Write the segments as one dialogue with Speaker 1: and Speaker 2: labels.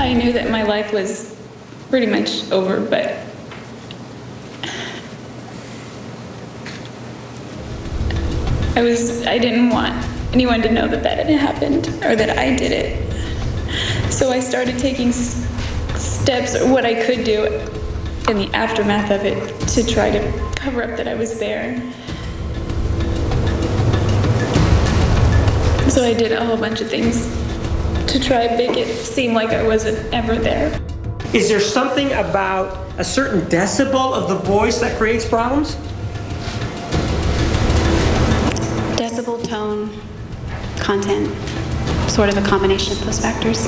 Speaker 1: I knew that my life was pretty much over, but I didn't want anyone to know that that had happened or that I did it. So I started taking steps, or what I could do in the aftermath of it, to try to cover up that I was there. So I did a whole bunch of things to try and make it seem like I wasn't ever there.
Speaker 2: Is there something about a certain decibel of the voice that creates problems?
Speaker 3: Decibel, tone, content, sort of a combination of those factors.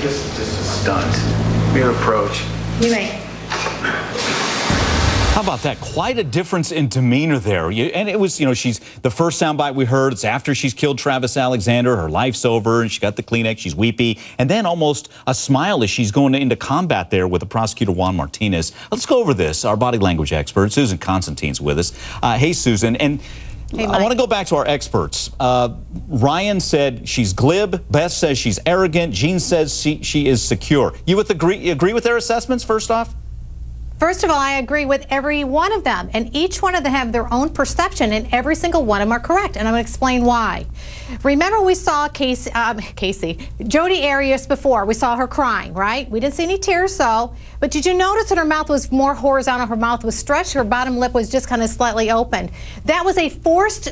Speaker 4: This is just a stunt. Mere approach.
Speaker 5: You may.
Speaker 6: How about that? Quite a difference in demeanor there. And it was, she's the first soundbite we heard. It's after she's killed Travis Alexander. Her life's over, and she got the Kleenex. She's weepy, and then almost a smile as she's going into combat there with the prosecutor Juan Martinez. Let's go over this. Our body language expert Susan Constantine's with us. Hey, Susan, and hey, I want to go back to our experts. Ryan said she's glib. Beth says she's arrogant. Jean says she is secure. You agree with their assessments? First off.
Speaker 5: First of all, I agree with every one of them, and each one of them have their own perception, and every single one of them are correct, and I'm going to explain why. Remember, we saw Jodi Arias before. We saw her crying, right? We didn't see any tears, though, but did you notice that her mouth was more horizontal? Her mouth was stretched. Her bottom lip was just kind of slightly opened. That was a forced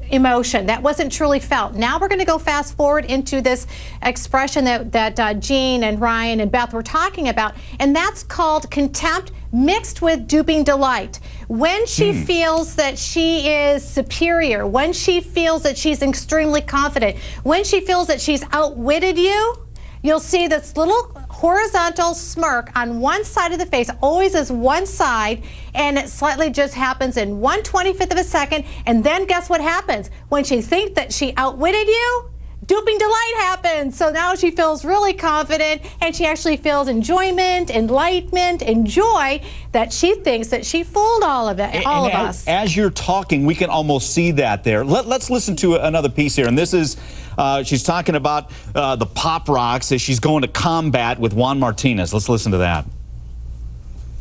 Speaker 5: emotion. That wasn't truly felt. Now we're going to go fast forward into this expression that Jean and Ryan and Beth were talking about, and that's called contempt mixed with duping delight. When she feels that she is superior, when she feels that she's extremely confident, when she feels that she's outwitted you, you'll see this little horizontal smirk on one side of the face, always is one side, and it slightly just happens in 1/25th of a second, and then guess what happens? When she thinks that she outwitted you, duping delight happens. So now she feels really confident, and she actually feels enjoyment, enlightenment, and joy that she thinks that she fooled all of us.
Speaker 6: As you're talking, we can almost see that there. Let's listen to another piece here, and this is she's talking about the Pop Rocks as she's going to combat with Juan Martinez. Let's listen to that.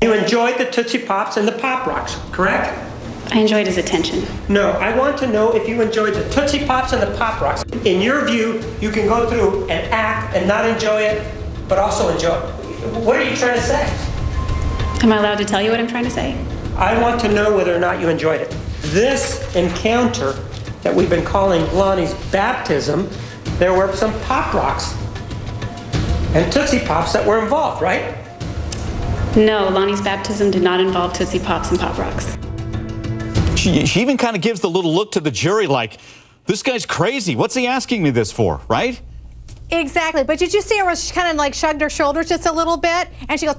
Speaker 2: You enjoyed the Tootsie Pops and the Pop Rocks, correct?
Speaker 3: I enjoyed his attention.
Speaker 2: No, I want to know if you enjoyed the Tootsie Pops and the Pop Rocks. In your view, you can go through and act and not enjoy it, but also enjoy it. What are you trying to say?
Speaker 3: Am I allowed to tell you what I'm trying to say?
Speaker 2: I want to know whether or not you enjoyed it. This encounter that we've been calling Lonnie's baptism, there were some Pop Rocks and Tootsie Pops that were involved, right?
Speaker 3: No, Lonnie's baptism did not involve Tootsie Pops and Pop Rocks.
Speaker 6: She even kind of gives the little look to the jury like, this guy's crazy. What's he asking me this for, right?
Speaker 5: Exactly. But did you see her? She kind of like shrugged her shoulders just a little bit, and she goes,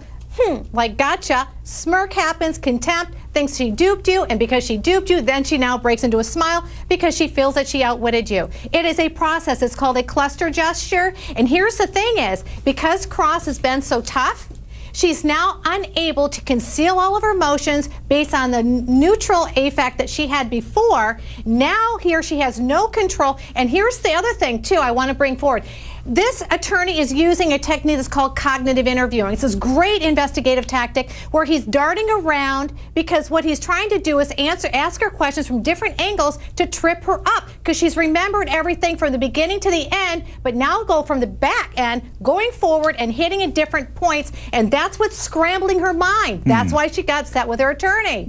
Speaker 5: like, gotcha. Smirk happens, contempt, thinks she duped you, and because she duped you, then she now breaks into a smile because she feels that she outwitted you. It is a process. It's called a cluster gesture. And here's the thing is, because Cross has been so tough, she's now unable to conceal all of her emotions based on the neutral affect that she had before. Now here she has no control. And here's the other thing, too, I want to bring forward. This attorney is using a technique that's called cognitive interviewing. It's this great investigative tactic where he's darting around because what he's trying to do is ask her questions from different angles to trip her up because she's remembered everything from the beginning to the end, but now go from the back end, going forward and hitting at different points, and that's what's scrambling her mind. That's why she got upset with her attorney.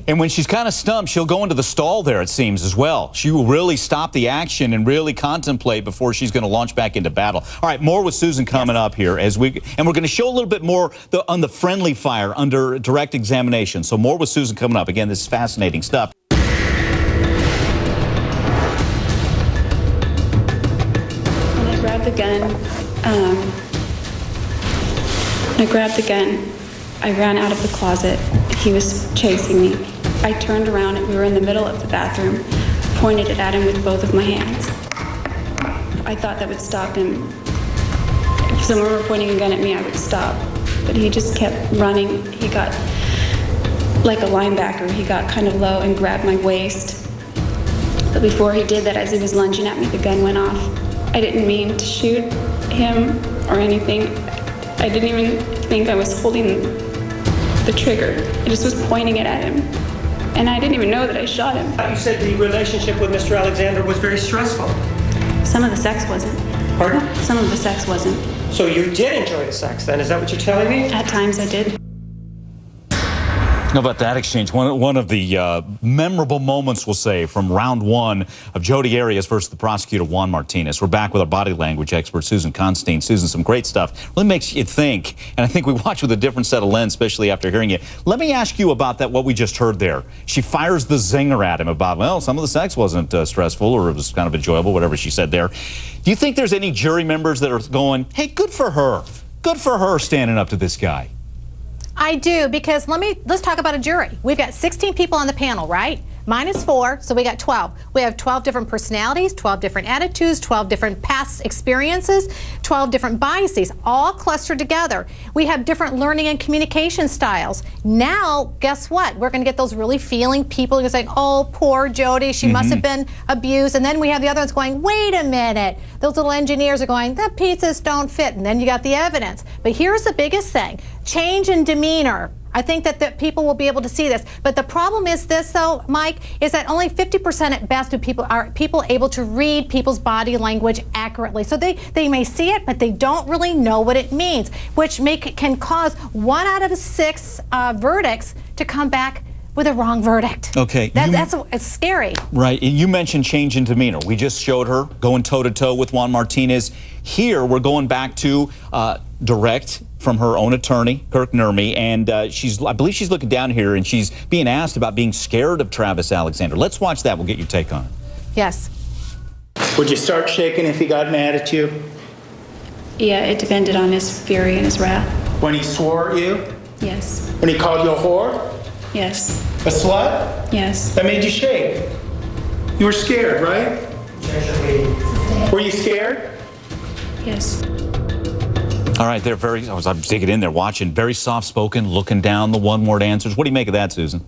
Speaker 6: And when she's kind of stumped, she'll go into the stall there, it seems, as well. She will really stop the action and really contemplate before she's going to launch back into battle. All right, more with Susan coming up here and we're going to show a little bit more on the friendly fire under direct examination. So more with Susan coming up. Again, this is fascinating stuff.
Speaker 1: When I grabbed the gun, I ran out of the closet. He was chasing me. I turned around and we were in the middle of the bathroom, pointed it at him with both of my hands. I thought that would stop him. If someone were pointing a gun at me, I would stop. But he just kept running. He got like a linebacker. He got kind of low and grabbed my waist. But before he did that, as he was lunging at me, the gun went off. I didn't mean to shoot him or anything. I didn't even think I was holding the trigger. I just was pointing it at him. And I didn't even know that I shot him.
Speaker 2: You said the relationship with Mr. Alexander was very stressful.
Speaker 1: Some of the sex wasn't.
Speaker 2: Pardon?
Speaker 1: Some of the sex wasn't.
Speaker 2: So you did enjoy the sex then, is that what you're telling me?
Speaker 1: At times I did.
Speaker 6: How about that exchange? One of the memorable moments, we'll say, from round one of Jodi Arias versus the prosecutor, Juan Martinez. We're back with our body language expert, Susan Constantine. Susan, some great stuff. Really makes you think, and I think we watch with a different set of lens, especially after hearing it. Let me ask you about that, what we just heard there. She fires the zinger at him about, well, some of the sex wasn't stressful, or it was kind of enjoyable, whatever she said there. Do you think there's any jury members that are going, hey, good for her. Good for her standing up to this guy?
Speaker 5: I do, because let's talk about a jury. We've got 16 people on the panel, right? Minus 4, so we got 12. We have 12 different personalities, 12 different attitudes, 12 different past experiences, 12 different biases, all clustered together. We have different learning and communication styles. Now, guess what? We're going to get those really feeling people who are saying, oh, poor Jodi, she must have been abused. And then we have the other ones going, wait a minute. Those little engineers are going, the pizzas don't fit. And then you got the evidence. But here's the biggest thing, change in demeanor. I think that people will be able to see this. But the problem is this, though, Mike, is that only 50% at best of people are able to read people's body language accurately. So they may see it, but they don't really know what it means, which can cause 1 out of 6 verdicts to come back with a wrong verdict.
Speaker 6: Okay.
Speaker 5: It's scary.
Speaker 6: Right. You mentioned change in demeanor. We just showed her going toe-to-toe with Juan Martinez. Here, we're going back to direct from her own attorney, Kirk Nurmi, and I believe she's looking down here, and she's being asked about being scared of Travis Alexander. Let's watch that. We'll get your take on it.
Speaker 5: Yes.
Speaker 7: Would you start shaking if he got mad at you?
Speaker 1: Yeah, it depended on his fury and his wrath.
Speaker 7: When he swore at you?
Speaker 1: Yes.
Speaker 7: When he called you a whore?
Speaker 1: Yes.
Speaker 7: A slut?
Speaker 1: Yes.
Speaker 7: That made you shake. You were scared, right? Were you scared?
Speaker 1: Yes.
Speaker 6: All right, they're I'm digging in there, watching, very soft-spoken, looking down the one-word answers. What do you make of that, Susan?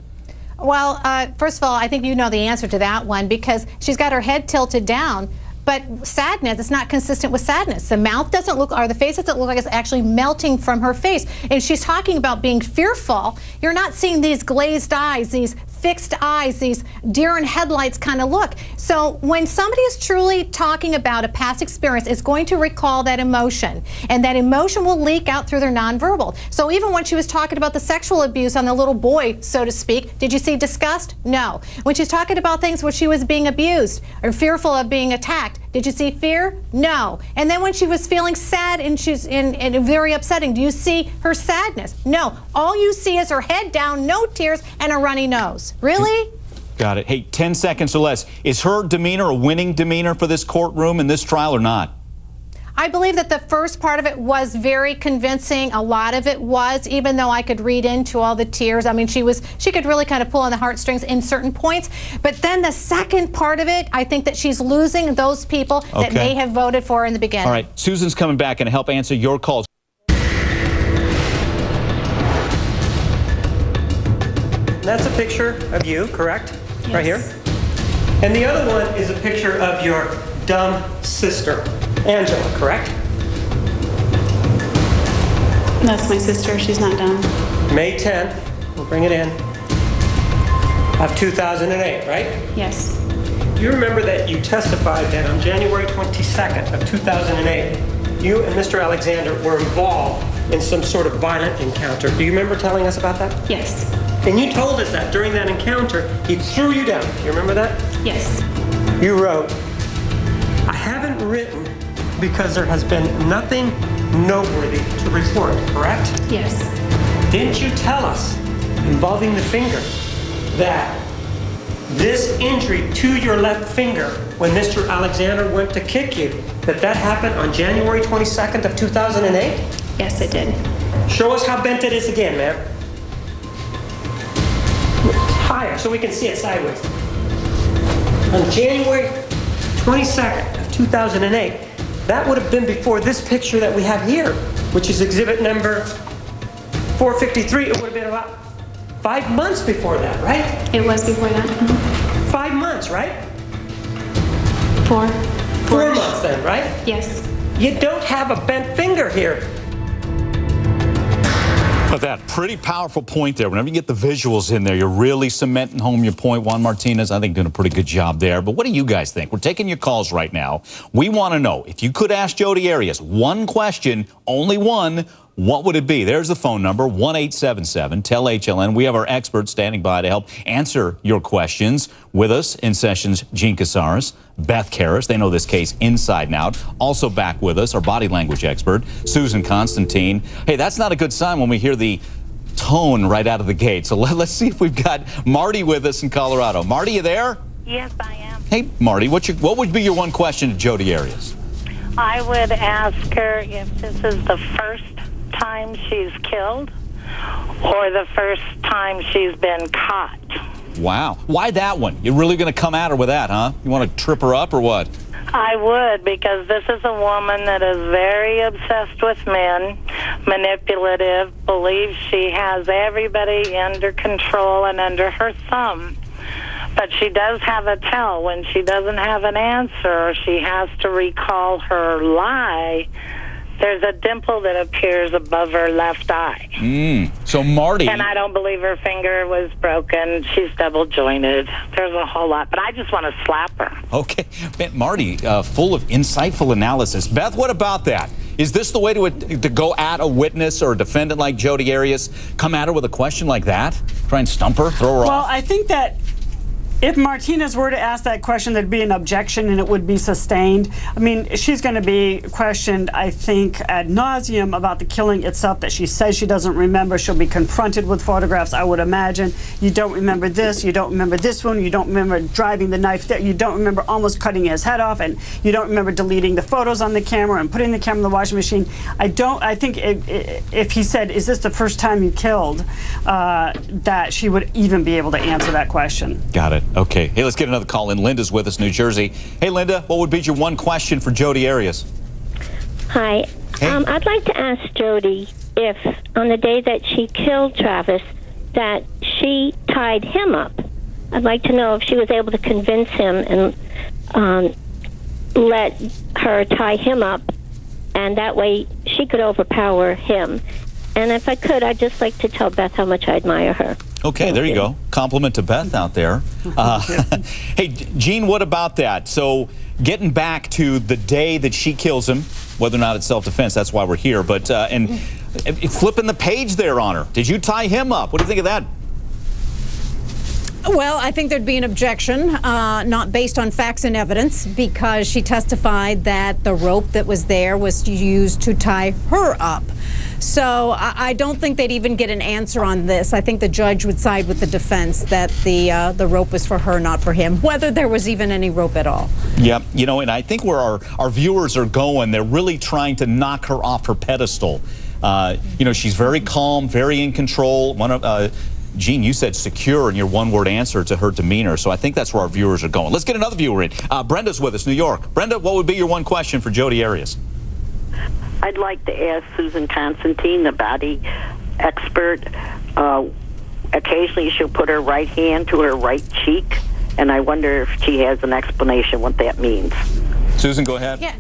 Speaker 5: Well, first of all, I think you know the answer to that one, because she's got her head tilted down. But sadness, it's not consistent with sadness. The mouth doesn't look, or the face doesn't look like it's actually melting from her face. And she's talking about being fearful. You're not seeing these glazed eyes, these fixed eyes, these deer in headlights kind of look. So when somebody is truly talking about a past experience, it's going to recall that emotion. And that emotion will leak out through their nonverbal. So even when she was talking about the sexual abuse on the little boy, so to speak, did you see disgust? No. When she's talking about things where she was being abused or fearful of being attacked, did you see fear? No. And then when she was feeling sad and she's and very upsetting, do you see her sadness? No. All you see is her head down, no tears, and a runny nose. Really?
Speaker 6: Got it. Hey, 10 seconds or less. Is her demeanor a winning demeanor for this courtroom in this trial or not?
Speaker 5: I believe that the first part of it was very convincing. A lot of it was, even though I could read into all the tears. I mean, she could really kind of pull on the heartstrings in certain points. But then the second part of it, I think that she's losing those people that may have voted for her in the beginning.
Speaker 6: All right, Susan's coming back and help answer your calls.
Speaker 2: That's a picture of you, correct?
Speaker 1: Yes.
Speaker 2: Right here. And the other one is a picture of your dumb sister, Angela, correct?
Speaker 1: That's my sister. She's not dumb.
Speaker 2: May 10th, we'll bring it in, of 2008, right?
Speaker 1: Yes.
Speaker 2: Do you remember that you testified that on January 22nd of 2008, you and Mr. Alexander were involved in some sort of violent encounter? Do you remember telling us about that?
Speaker 1: Yes.
Speaker 2: And you told us that during that encounter, he threw you down. You remember that?
Speaker 1: Yes.
Speaker 2: You wrote, I haven't written because there has been nothing noteworthy to report, correct?
Speaker 1: Yes.
Speaker 2: Didn't you tell us, involving the finger, that this injury to your left finger, when Mr. Alexander went to kick you, that happened on January 22nd of 2008?
Speaker 1: Yes, it did.
Speaker 2: Show us how bent it is again, ma'am. Higher, so we can see it sideways. On January 22nd of 2008, that would have been before this picture that we have here, which is exhibit number 453. It would have been about 5 months before that, right?
Speaker 1: It was before that.
Speaker 2: 5 months, right?
Speaker 1: 4.
Speaker 2: 4 months then, right?
Speaker 1: Yes.
Speaker 2: You don't have a bent finger here.
Speaker 6: But that pretty powerful point there. Whenever you get the visuals in there, you're really cementing home your point. Juan Martinez, I think, doing a pretty good job there. But what do you guys think? We're taking your calls right now. We want to know, if you could ask Jodi Arias one question, only one, what would it be? There's the phone number, 1-877-TEL-HLN. We have our experts standing by to help answer your questions. With us in sessions, Gene Casares, Beth Karras. They know this case inside and out. Also back with us, our body language expert, Susan Constantine. Hey, that's not a good sign when we hear the tone right out of the gate. So let's see if we've got Marty with us in Colorado. Marty, you there?
Speaker 8: Yes, I am.
Speaker 6: Hey, Marty, what would be your one question to Jodi Arias?
Speaker 8: I would ask her if this is the first time she's killed or the first time she's been caught.
Speaker 6: Wow. Why that one? You're really going to come at her with that, huh? You want to trip her up or what?
Speaker 8: I would, because this is a woman that is very obsessed with men, manipulative, believes she has everybody under control and under her thumb. But she does have a tell when she doesn't have an answer or she has to recall her lie. There's a dimple that appears above her left eye.
Speaker 6: So Marty...
Speaker 8: And I don't believe her finger was broken. She's double jointed. There's a whole lot. But I just want to slap her.
Speaker 6: Okay. Man, Marty, full of insightful analysis. Beth, what about that? Is this the way to go at a witness or a defendant like Jodi Arias? Come at her with a question like that? Try and stump her? Throw her off?
Speaker 9: Well, I think that if Martinez were to ask that question, there'd be an objection and it would be sustained. I mean, she's going to be questioned, I think, ad nauseum about the killing itself that she says she doesn't remember. She'll be confronted with photographs, I would imagine. You don't remember this, you don't remember this one, you don't remember driving the knife there, you don't remember almost cutting his head off, and you don't remember deleting the photos on the camera and putting the camera in the washing machine. I think if he said, is this the first time you killed, that she would even be able to answer that question.
Speaker 6: Got it. Okay. Hey, let's get another call in. Linda's with us, New Jersey. Hey, Linda, what would be your one question for Jodi Arias?
Speaker 10: Hi.
Speaker 6: Hey.
Speaker 10: I'd like to ask Jodi if, on the day that she killed Travis, that she tied him up. I'd like to know if she was able to convince him and let her tie him up, and that way she could overpower him. And if I could, I'd just like to tell Beth how much I admire her.
Speaker 6: Okay, there you go. Compliment to Beth out there. Hey, Gene, what about that? So getting back to the day that she kills him, whether or not it's self-defense, that's why we're here, but and flipping the page there on her. Did you tie him up? What do you think of that?
Speaker 5: Well, I think there'd be an objection, not based on facts and evidence, because she testified that the rope that was there was used to tie her up. So I don't think they'd even get an answer on this. I think the judge would side with the defense that the rope was for her, not for him, whether there was even any rope at all.
Speaker 6: Yep, you know, and I think where our viewers are going, they're really trying to knock her off her pedestal. You know, she's very calm, very in control. Gene, you said secure in your one-word answer to her demeanor, so I think that's where our viewers are going. Let's get another viewer in. Brenda's with us, New York. Brenda, what would be your one question for Jodi Arias?
Speaker 11: I'd like to ask Susan Constantine, the body expert. Occasionally she'll put her right hand to her right cheek, and I wonder if she has an explanation what that means.
Speaker 6: Susan, go ahead.
Speaker 5: Yeah.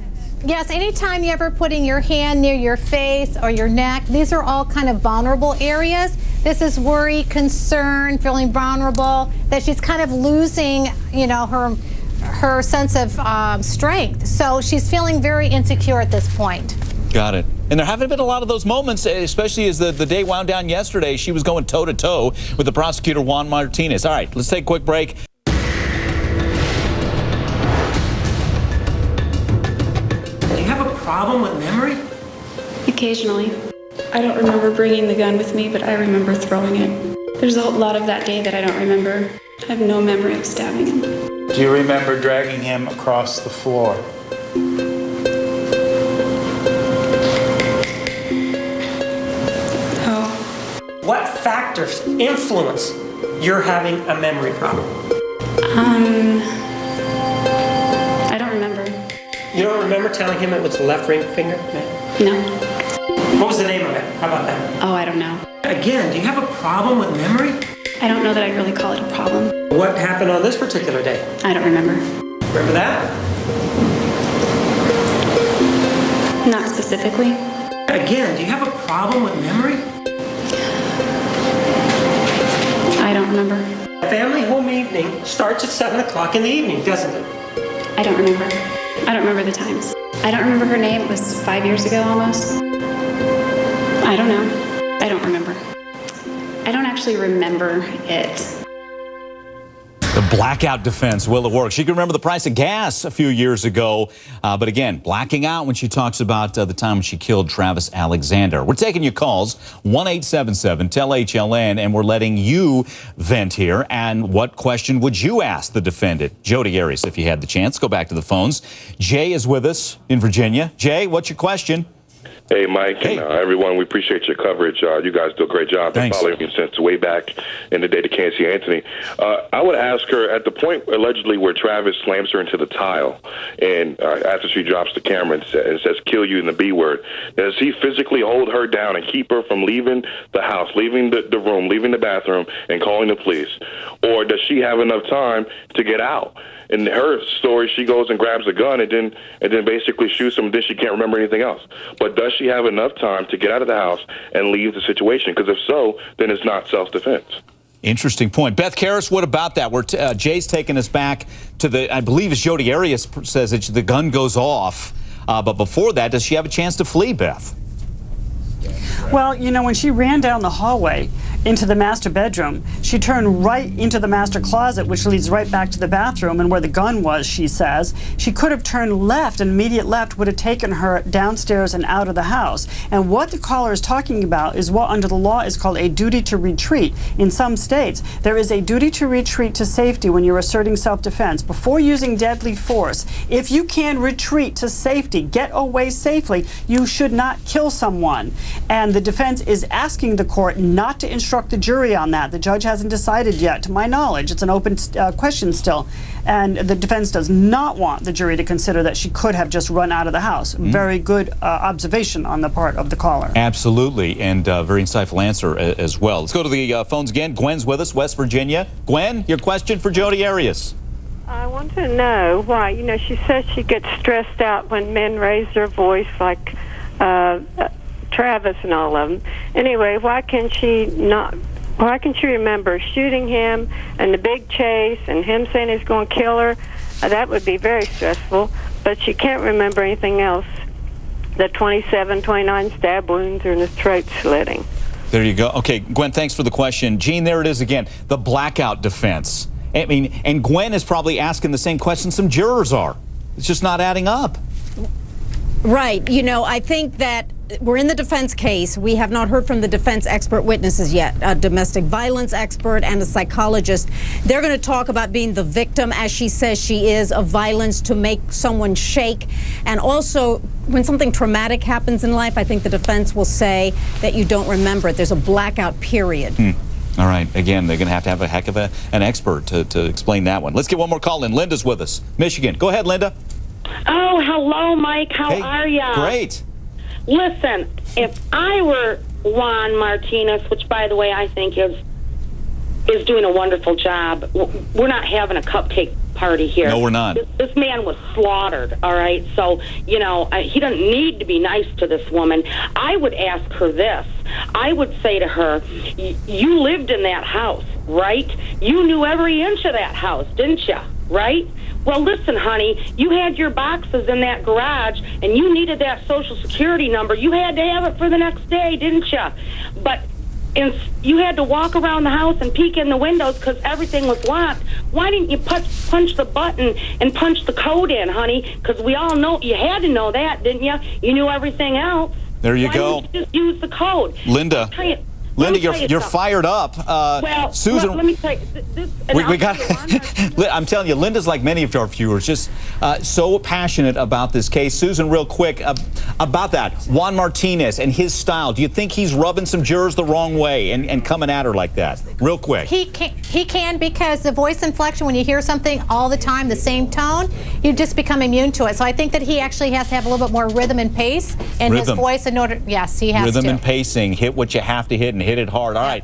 Speaker 5: Yes, anytime you're ever putting your hand near your face or your neck, these are all kind of vulnerable areas. This is worry, concern, feeling vulnerable, that she's kind of losing, you know, her sense of strength. So she's feeling very insecure at this point.
Speaker 6: Got it. And there haven't been a lot of those moments, especially as the day wound down yesterday. She was going toe-to-toe with the prosecutor, Juan Martinez. All right, let's take a quick break.
Speaker 2: Do you have a problem with memory?
Speaker 1: Occasionally. I don't remember bringing the gun with me, but I remember throwing it. There's a lot of that day that I don't remember. I have no memory of stabbing him.
Speaker 7: Do you remember dragging him across the floor?
Speaker 1: Oh.
Speaker 2: What factors influence your having a memory problem?
Speaker 1: I don't remember.
Speaker 2: You don't remember telling him it was the left ring finger?
Speaker 1: No.
Speaker 2: What was the name of it? How about that?
Speaker 1: Oh, I don't know.
Speaker 2: Again, do you have a problem with memory?
Speaker 1: I don't know that I'd really call it a problem.
Speaker 2: What happened on this particular day?
Speaker 1: I don't remember.
Speaker 2: Remember that?
Speaker 1: Not specifically.
Speaker 2: Again, do you have a problem with memory?
Speaker 1: I don't remember.
Speaker 2: Family home evening starts at 7 o'clock in the evening, doesn't it?
Speaker 1: I don't remember. I don't remember the times. I don't remember her name. It was 5 years ago almost. I don't know. I don't remember. I don't actually remember it.
Speaker 6: The blackout defense, will it work? She can remember the price of gas a few years ago, but again, blacking out when she talks about the time when she killed Travis Alexander. We're taking your calls, 1-877-TEL-HLN, and we're letting you vent here. And what question would you ask the defendant? Jodi Arias, if you had the chance. Go back to the phones. Jay is with us in Virginia. Jay, what's your question?
Speaker 12: Hey, Mike,
Speaker 6: Hey.
Speaker 12: and everyone, we appreciate your coverage. You guys do a great job. Been
Speaker 6: Thanks.
Speaker 12: following me since way back in the day to Casey Anthony. I would ask her, at the point allegedly where Travis slams her into the tile and after she drops the camera and says, kill you in the B word, does he physically hold her down and keep her from leaving the house, leaving the room, leaving the bathroom, and calling the police? Or does she have enough time to get out? In her story, she goes and grabs a gun and then basically shoots him, and then she can't remember anything else. But does she have enough time to get out of the house and leave the situation? Because if so, then it's not self-defense.
Speaker 6: Interesting point. Beth Karras, what about that? Where Jay's taking us back to the, I believe as Jodi Arias says, the gun goes off. But before that, does she have a chance to flee, Beth?
Speaker 9: Well, you know, when she ran down the hallway into the master bedroom, she turned right into the master closet, which leads right back to the bathroom and where the gun was, she says. She could have turned left, and immediate left would have taken her downstairs and out of the house. And what the caller is talking about is what under the law is called a duty to retreat. In some states, there is a duty to retreat to safety when you're asserting self-defense. Before using deadly force, if you can retreat to safety, get away safely, you should not kill someone. And the defense is asking the court not to instruct the jury on that. The judge hasn't decided yet, to my knowledge. It's an open question still. And the defense does not want the jury to consider that she could have just run out of the house. Very good observation on the part of the caller.
Speaker 6: Absolutely, and very insightful answer as well. Let's go to the phones again. Gwen's with us, West Virginia. Gwen, your question for Jodi Arias.
Speaker 13: I want to know why, you know, she says she gets stressed out when men raise their voice like Travis and all of them. Anyway, why can she remember shooting him and the big chase and him saying he's going to kill her? That would be very stressful, but she can't remember anything else. The 27, 29 stab wounds or in the throat slitting.
Speaker 6: There you go. Okay, Gwen, thanks for the question. Gene, there it is again, the blackout defense. I mean, and Gwen is probably asking the same question some jurors are. It's just not adding up.
Speaker 14: Right. You know, I think that we're in the defense case. We have not heard from the defense expert witnesses yet, a domestic violence expert and a psychologist. They're going to talk about being the victim, as she says she is, of violence to make someone shake. And also, when something traumatic happens in life, I think the defense will say that you don't remember it. There's a blackout period.
Speaker 6: All right. Again, they're going to have a heck of an expert to explain that one. Let's get one more call in. Linda's with us. Michigan. Go ahead, Linda.
Speaker 15: Oh, hello, Mike. How are ya?
Speaker 6: Great.
Speaker 15: Listen, if I were Juan Martinez, which, by the way, I think is doing a wonderful job, we're not having a cupcake party here.
Speaker 6: No, we're not.
Speaker 15: This man was slaughtered, all right? So, you know, he doesn't need to be nice to this woman. I would ask her this. I would say to her, you lived in that house, right? You knew every inch of that house, didn't you? Right? Well, listen, honey, you had your boxes in that garage, and you needed that Social Security number. You had to have it for the next day, didn't you? But you had to walk around the house and peek in the windows because everything was locked. Why didn't you punch the button and punch the code in, honey? Because we all know, you had to know that, didn't you? You knew everything else.
Speaker 6: There you go.
Speaker 15: Why didn't you just use the code?
Speaker 6: Linda. Linda, you're fired up.
Speaker 15: Well,
Speaker 6: Susan,
Speaker 15: let me tell you,
Speaker 6: we got. I'm telling you, Linda's like many of our viewers, just so passionate about this case. Susan, real quick about that, Juan Martinez and his style. Do you think he's rubbing some jurors the wrong way and coming at her like that? Real quick.
Speaker 5: He can because the voice inflection, when you hear something all the time, the same tone, you just become immune to it. So I think that he actually has to have a little bit more rhythm and pace in his voice in order. Yes, he has
Speaker 6: rhythm
Speaker 5: to.
Speaker 6: and pacing. Hit what you have to hit and hit hit it hard. All right.